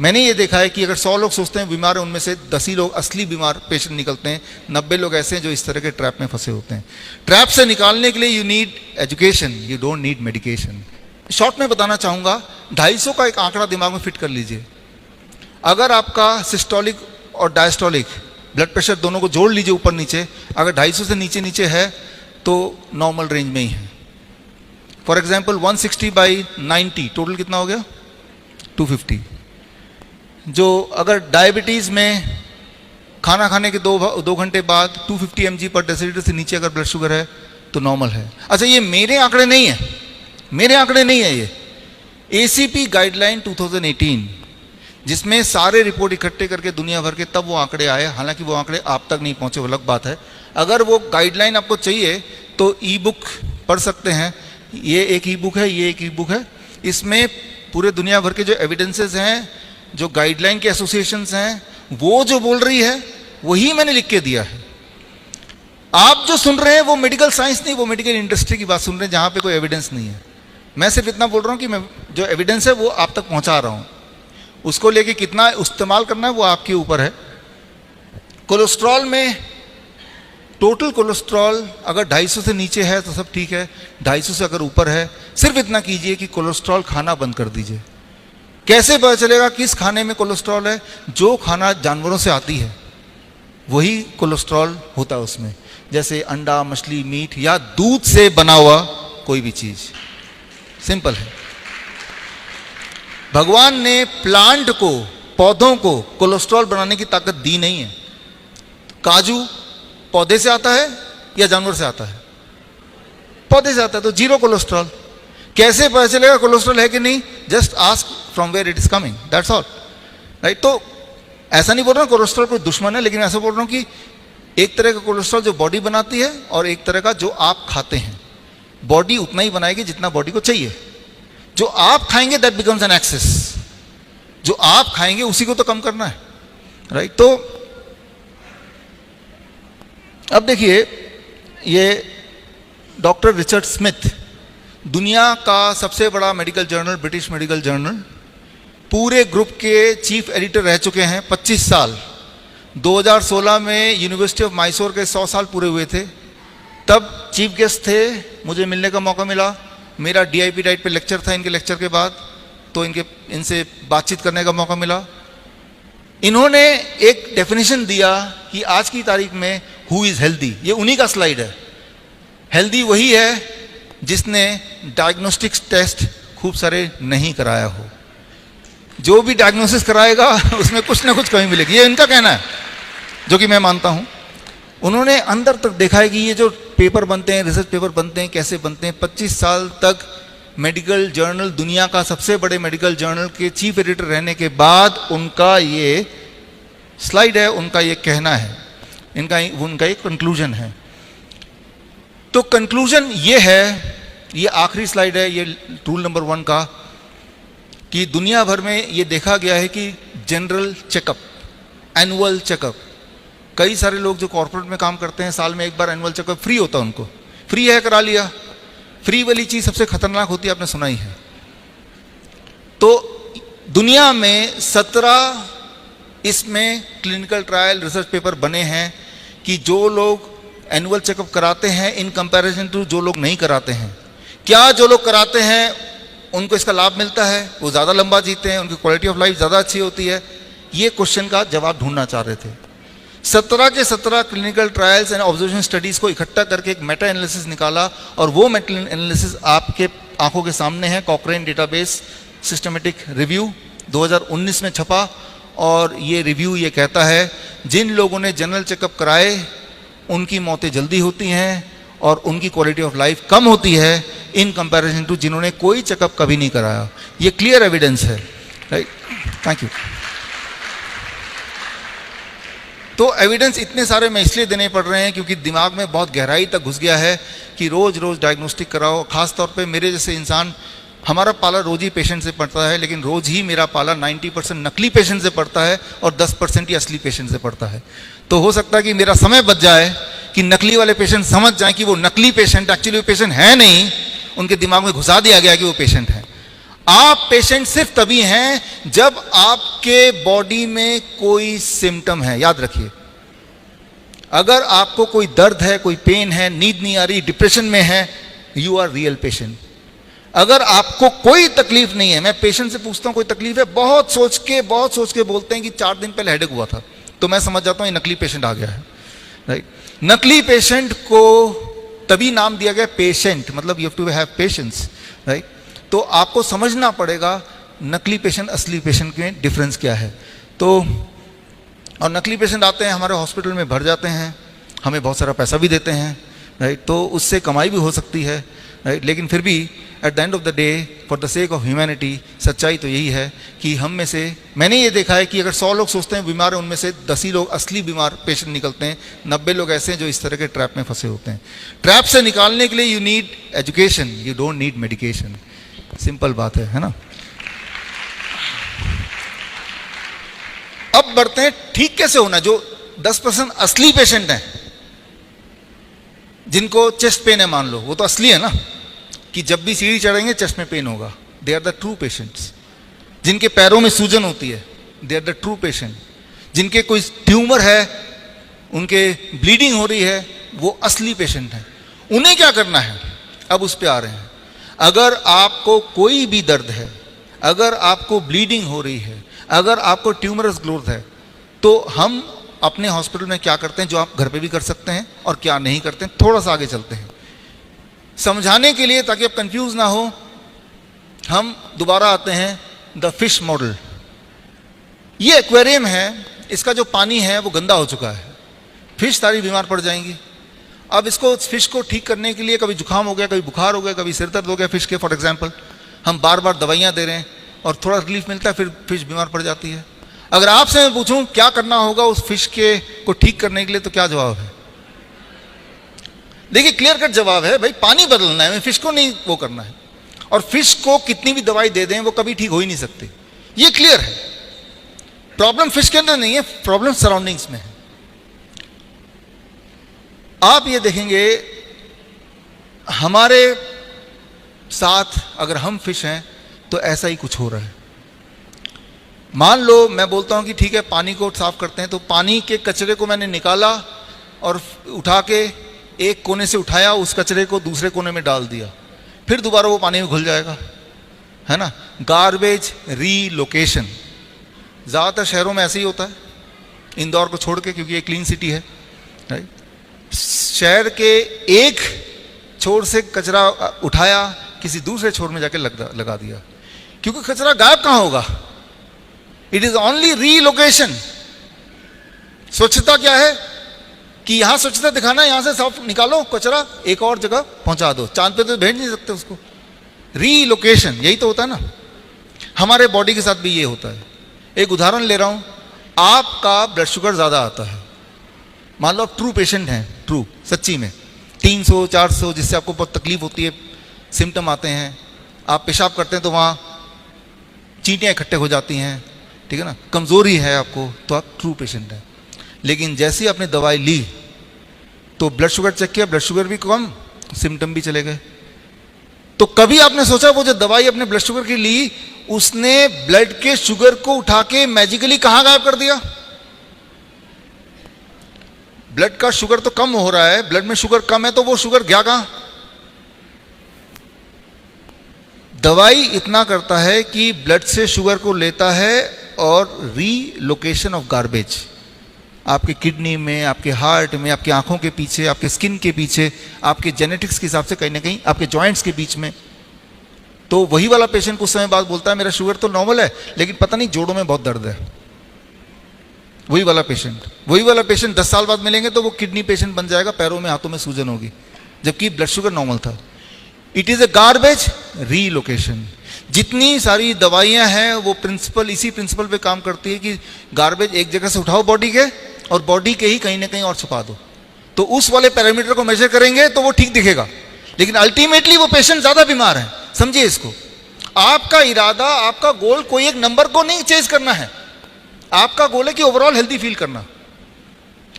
मैंने ये देखा है कि अगर 100 लोग सोचते हैं बीमार हैं, उनमें से 10 ही लोग असली बीमार पेशेंट निकलते हैं, 90 लोग ऐसे हैं जो इस तरह के ट्रैप में फंसे होते हैं। ट्रैप से निकालने के लिए you need education, you don't need medication. Short में बताना चाहूँगा, 250 का एक आंकड़ा दिमाग में फिट कर लीजिए। अगर आपका सिस्टोलिक और डायस्टोलिक ब्लड प्रेशर दोनों को जोड़ लीजिए ऊपर नीचे, अगर 250 से नीचे नीचे है तो नॉर्मल रेंज में ही है। फॉर एग्जाम्पल 160/90 टोटल कितना हो गया? 250। जो अगर डायबिटीज़ में खाना खाने के 2 घंटे बाद 250 mg/dL से नीचे अगर ब्लड शुगर है तो नॉर्मल है। अच्छा, ये मेरे आंकड़े नहीं है, मेरे आंकड़े नहीं है, ये ACP गाइडलाइन 2018, जिसमें सारे रिपोर्ट इकट्ठे करके दुनिया भर के तब वो आंकड़े आए। हालांकि वो आंकड़े आप तक नहीं पहुंचे, वो अलग बात है। अगर वो गाइडलाइन आपको चाहिए तो ई बुक पढ़ सकते हैं, ये एक ई बुक है, ये एक ई बुक है। इसमें पूरे दुनिया भर के जो एविडेंसेस हैं, जो गाइडलाइन के एसोसिएशंस हैं, वो जो बोल रही है वही मैंने लिख के दिया है। आप जो सुन रहे हैं वो मेडिकल साइंस नहीं, वो मेडिकल इंडस्ट्री की बात सुन रहे हैं, जहाँ पे कोई एविडेंस नहीं है। मैं सिर्फ इतना बोल रहा हूँ कि मैं जो एविडेंस है वो आप तक पहुँचा रहा हूँ। उसको लेके कितना इस्तेमाल करना है वो आपके ऊपर है। कोलेस्ट्रॉल में टोटल कोलेस्ट्रॉल अगर 250 से नीचे है तो सब ठीक है, 250 से अगर ऊपर है सिर्फ इतना कीजिए कि कोलेस्ट्रॉल खाना बंद कर दीजिए। कैसे पता चलेगा किस खाने में कोलेस्ट्रॉल है? जो खाना जानवरों से आती है वही कोलेस्ट्रॉल होता है उसमें, जैसे अंडा, मछली, मीट या दूध से बना हुआ कोई भी चीज़। सिंपल है। भगवान ने प्लांट को, पौधों को कोलेस्ट्रॉल बनाने की ताकत दी नहीं है। काजू पौधे से आता है या जानवर से आता है? पौधे से आता है, तो जीरो कोलेस्ट्रॉल। कैसे पता चलेगा कोलेस्ट्रॉल है कि नहीं? Just ask from where it is coming, that's all, right. तो ऐसा नहीं बोल रहा हूँ कोलेस्ट्रॉल कोई दुश्मन है, लेकिन ऐसा बोल रहा हूँ कि एक तरह का कोलेस्ट्रॉल जो बॉडी बनाती है और एक तरह का जो आप खाते हैं। बॉडी उतना ही बनाएगी जितना बॉडी को चाहिए। जो आप खाएंगे दैट बिकम्स एन एक्सेस। जो आप खाएंगे उसी को तो कम करना है, राइट। तो अब देखिए, ये डॉक्टर रिचर्ड स्मिथ, दुनिया का सबसे बड़ा medical journal, British medical journal, पूरे ग्रुप के चीफ एडिटर रह चुके हैं 25 साल। 2016 में यूनिवर्सिटी ऑफ मैसूर के 100 साल पूरे हुए थे, तब चीफ गेस्ट थे, मुझे मिलने का मौका मिला। मेरा DIP डाइट पे लेक्चर था इनके लेक्चर के बाद, तो इनसे बातचीत करने का मौका मिला। इन्होंने एक डेफिनेशन दिया कि आज की तारीख में हु इज़ हेल्दी, ये उन्हीं का स्लाइड है। हेल्दी वही है जिसने डायग्नोस्टिक्स टेस्ट खूब सारे नहीं कराया हो। जो भी डायग्नोसिस कराएगा उसमें कुछ ना कुछ कमी मिलेगी, ये इनका कहना है, जो कि मैं मानता हूँ। उन्होंने अंदर तक देखा है कि ये जो पेपर बनते हैं, रिसर्च पेपर बनते हैं, कैसे बनते हैं। 25 साल तक मेडिकल जर्नल, दुनिया का सबसे बड़े मेडिकल जर्नल के चीफ एडिटर रहने के बाद उनका ये स्लाइड है, उनका ये कहना है, उनका एक कंक्लूजन है। तो कंक्लूजन ये है, ये आखिरी स्लाइड है, ये रूल नंबर 1 का, कि दुनिया भर में ये देखा गया है कि जनरल चेकअप, एनुअल चेकअप, कई सारे लोग जो कॉर्पोरेट में काम करते हैं साल में एक बार एनुअल चेकअप फ्री होता है उनको, फ्री है करा लिया। फ्री वाली चीज़ सबसे खतरनाक होती है, आपने सुना ही है। तो दुनिया में 17 इसमें क्लिनिकल ट्रायल रिसर्च पेपर बने हैं कि जो लोग एनुअल चेकअप कराते हैं इन कंपैरिजन टू जो लोग नहीं कराते हैं, क्या जो लोग कराते हैं उनको इसका लाभ मिलता है, वो ज़्यादा लंबा जीते हैं, उनकी क्वालिटी ऑफ लाइफ ज़्यादा अच्छी होती है। ये क्वेश्चन का जवाब ढूंढना चाह रहे थे। 17 के 17 clinical trials and observation studies को इकट्ठा करके एक मेटा एनालिसिस निकाला, और वो मेटा एनालिसिस आपके आंखों के सामने है। कॉकरेन डेटाबेस सिस्टमेटिक रिव्यू 2019 में छपा, और ये रिव्यू ये कहता है जिन लोगों ने जनरल चेकअप कराए उनकी मौतें जल्दी होती हैं और उनकी क्वालिटी ऑफ लाइफ कम होती है इन कंपैरिजन टू जिन्होंने कोई चेकअप कभी नहीं कराया। ये क्लियर एविडेंस है, राइट। Thank you. तो एविडेंस इतने सारे मैं इसलिए देने पड़ रहे हैं क्योंकि दिमाग में बहुत गहराई तक घुस गया है कि रोज़ रोज़ डायग्नोस्टिक कराओ। खास तौर पे मेरे जैसे इंसान, हमारा पाला रोज ही पेशेंट से पड़ता है, लेकिन रोज़ ही मेरा पाला 90% नकली पेशेंट से पड़ता है और 10% ही असली पेशेंट से पड़ता है। तो हो सकता है कि मेरा समय बच जाए कि नकली वाले पेशेंट समझ जाएं कि वो नकली पेशेंट एक्चुअली वो पेशेंट है नहीं, उनके दिमाग में घुसा दिया गया कि वो पेशेंट है। आप पेशेंट सिर्फ तभी हैं जब आपके बॉडी में कोई सिम्टम है। याद रखिए, अगर आपको कोई दर्द है, कोई पेन है, नींद नहीं आ रही, डिप्रेशन में है, यू आर रियल पेशेंट। अगर आपको कोई तकलीफ नहीं है, मैं पेशेंट से पूछता हूं कोई तकलीफ है, बहुत सोच के बोलते हैं कि 4 दिन पहले हेडेक हुआ था, तो मैं समझ जाता हूं ये नकली पेशेंट आ गया है, राइट। नकली पेशेंट को तभी नाम दिया गया पेशेंट, मतलब you have to have patience, right. तो आपको समझना पड़ेगा नकली पेशेंट असली पेशेंट में डिफरेंस क्या है। तो और नकली पेशेंट आते हैं हमारे हॉस्पिटल में, भर जाते हैं, हमें बहुत सारा पैसा भी देते हैं, राइट। तो उससे कमाई भी हो सकती है, राइट। लेकिन फिर भी at the end of the day, for the sake of humanity, सच्चाई तो यही है कि हम में से, मैंने ये देखा है कि अगर 100 लोग सोचते हैं बीमार हैं, उनमें से 10 ही लोग असली बीमार पेशेंट निकलते हैं। 90 लोग ऐसे हैं जो इस तरह के ट्रैप में फंसे होते हैं। ट्रैप से निकालने के लिए you need education, you don't need medication. Simple बात है ना। अब बढ़ते हैं ठीक कैसे होना। जो 10% असली पेशेंट हैं, जिनको चेस्ट पेन है मान लो, वो तो असली है ना, कि जब भी सीढ़ी चढ़ेंगे चेस्ट में पेन होगा, they are the true patients. जिनके पैरों में सूजन होती है, they are the true patient. जिनके कोई ट्यूमर है, उनके ब्लीडिंग हो रही है, वो असली पेशेंट हैं। उन्हें क्या करना है, अब उस पर आ रहे हैं। अगर आपको कोई भी दर्द है, अगर आपको ब्लीडिंग हो रही है, अगर आपको ट्यूमरस ग्रोथ है, तो हम अपने हॉस्पिटल में क्या करते हैं जो आप घर पे भी कर सकते हैं और क्या नहीं करते हैं, थोड़ा सा आगे चलते हैं समझाने के लिए, ताकि आप कंफ्यूज ना हो। हम दोबारा आते हैं द फिश मॉडल। ये एक्वेरियम है, इसका जो पानी है वो गंदा हो चुका है, फिश सारी बीमार पड़ जाएंगी। अब इसको, फिश को ठीक करने के लिए, कभी जुकाम हो गया, कभी बुखार हो गया, कभी सिर दर्द हो गया फिश के, फॉर एग्जाम्पल, हम बार बार दवाइयाँ दे रहे हैं और थोड़ा रिलीफ मिलता है, फिर फिश बीमार पड़ जाती है। अगर आपसे मैं पूछूं क्या करना होगा उस फिश के को ठीक करने के लिए, तो क्या जवाब है? देखिए, क्लियर कट जवाब है, भाई पानी बदलना है, फिश को नहीं वो करना है। और फिश को कितनी भी दवाई दे दें, वो कभी ठीक हो ही नहीं सकती, ये क्लियर है। प्रॉब्लम फिश के अंदर नहीं है, प्रॉब्लम सराउंडिंग्स में है। आप ये देखेंगे हमारे साथ, अगर हम फिश हैं तो ऐसा ही कुछ हो रहा है। मान लो मैं बोलता हूं कि ठीक है पानी को साफ करते हैं, तो पानी के कचरे को मैंने निकाला और उठा के एक कोने से उठाया, उस कचरे को दूसरे कोने में डाल दिया, फिर दोबारा वो पानी में घुल जाएगा, है ना। गार्बेज रीलोकेशन ज़्यादातर शहरों में ऐसे ही होता है, इंदौर को छोड़ के, क्योंकि ये क्लीन सिटी है, राइट। शहर के एक छोर से कचरा उठाया, किसी दूसरे छोर में जाके लगा दिया, क्योंकि कचरा गायब कहाँ होगा, इट इज ओनली रीलोकेशन। स्वच्छता क्या है कि यहां स्वच्छता दिखाना, यहां से साफ निकालो कचरा, एक और जगह पहुंचा दो, चांद पे तो भेज नहीं सकते उसको। रीलोकेशन यही तो होता है ना। हमारे बॉडी के साथ भी ये होता है। एक उदाहरण ले रहा हूं, आपका ब्लड शुगर ज्यादा आता है, मान लो आप ट्रू पेशेंट हैं, ट्रू सच्ची में 300 400, जिससे आपको बहुत तकलीफ होती है, सिम्टम आते हैं, आप पेशाब करते हैं तो वहाँ चींटियाँ इकट्ठे हो जाती हैं, ठीक है ना, कमज़ोरी है आपको, तो आप ट्रू पेशेंट हैं। लेकिन जैसे ही आपने दवाई ली तो ब्लड शुगर चेक किया, ब्लड शुगर भी कम, सिम्टम भी चले गए। तो कभी आपने सोचा वो जो दवाई अपने ब्लड शुगर की ली, उसने ब्लड के शुगर को उठा के मैजिकली कहाँ गायब कर दिया? ब्लड का शुगर तो कम हो रहा है, ब्लड में शुगर कम है, तो वो शुगर गया कहाँ? दवाई इतना करता है कि ब्लड से शुगर को लेता है और रीलोकेशन ऑफ गार्बेज आपके किडनी में, आपके हार्ट में, आपकी आंखों के पीछे, आपके स्किन के पीछे, आपके जेनेटिक्स के हिसाब से कहीं ना कहीं आपके जॉइंट्स के बीच में। तो वही वाला पेशेंट कुछ समय बाद बोलता है मेरा शुगर तो नॉर्मल है, लेकिन पता नहीं जोड़ों में बहुत दर्द है। वही वाला पेशेंट 10 साल बाद मिलेंगे तो वो किडनी पेशेंट बन जाएगा, पैरों में हाथों में सूजन होगी, जबकि ब्लड शुगर नॉर्मल था। It is a garbage relocation. जितनी सारी दवाइयां हैं वो प्रिंसिपल, इसी प्रिंसिपल पे काम करती है कि गार्बेज एक जगह से उठाओ बॉडी के, और बॉडी के ही कहीं ना कहीं और छुपा दो, तो उस वाले पैरामीटर को मेजर करेंगे तो वो ठीक दिखेगा, लेकिन अल्टीमेटली वो पेशेंट ज्यादा बीमार है। समझिए इसको, आपका इरादा, आपका गोल कोई एक नंबर को नहीं चेज करना है, आपका गोल है कि ओवरऑल हेल्दी फील करना।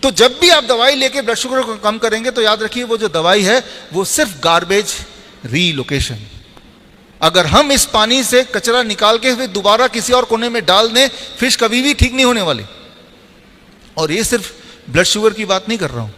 तो जब भी आप दवाई लेके ब्लड शुगर को कम करेंगे तो याद रखिए वो जो दवाई है वो सिर्फ गार्बेज रीलोकेशन। अगर हम इस पानी से कचरा निकाल के फिर दोबारा किसी और कोने में डाल दें, फिश कभी भी ठीक नहीं होने वाले। और ये सिर्फ ब्लड शुगर की बात नहीं कर रहा हूं,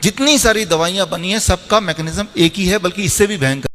जितनी सारी दवाइयां बनी हैं सबका मैकेनिज्म एक ही है, बल्कि इससे भी भयंकर।